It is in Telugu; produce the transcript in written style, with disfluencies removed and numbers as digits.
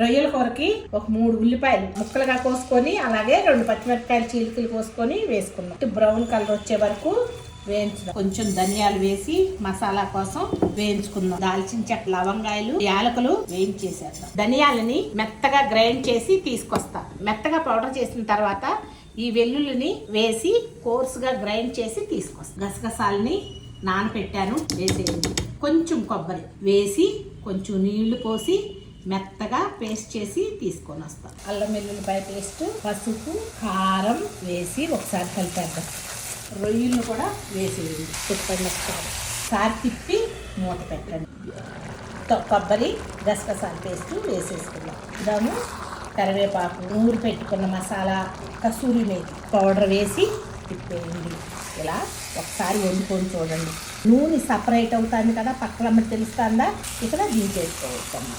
రొయ్యల కూరకి ఒక 3 ఉల్లిపాయలు ముక్కలుగా కోసుకొని అలాగే 2 పచ్చిమిరపకాయలు చీలికలు కోసుకొని వేసుకున్నాం. బ్రౌన్ కలర్ వచ్చే వరకు వేయించుదాం. కొంచెం ధనియాలు వేసి మసాలా కోసం వేయించుకుందాం. దాల్చిన చెక్క, లవంగాయలు, యాలకులు వేయించేసేద్దాం. ధనియాలని మెత్తగా గ్రైండ్ చేసి తీసుకొస్తా. మెత్తగా పౌడర్ చేసిన తర్వాత ఈ వెల్లుల్లిని వేసి కోర్సుగా గ్రైండ్ చేసి తీసుకొస్తా. గసగసాలని నానపెట్టాను, వేసేయండి. కొంచెం కొబ్బరి వేసి కొంచెం నీళ్లు పోసి మెత్తగా పేస్ట్ చేసి తీసుకొని వస్తాం. అల్లం వెల్లుల్లిపాయ పేస్ట్, పసుపు, కారం వేసి ఒకసారి కలిపేద్దాం. రొయ్యలు కూడా వేసేయండి. తిప్పండి ఒకసారి తిప్పి మూత పెట్టండి. కొబ్బరి, గసగసాల పేస్ట్ వేసేసుకుందాం. దాము కరివేపాకు, నూరు పెట్టుకున్న మసాలా, కసూరి మేతి పౌడర్ వేసి తిప్పేయండి. ఇలా ఒకసారి వండుకొని చూడండి. నూనె సపరేట్ అవుతుంది కదా, పక్కన తెలుస్తుందా, ఇక్కడ దించేసుకోవచ్చు.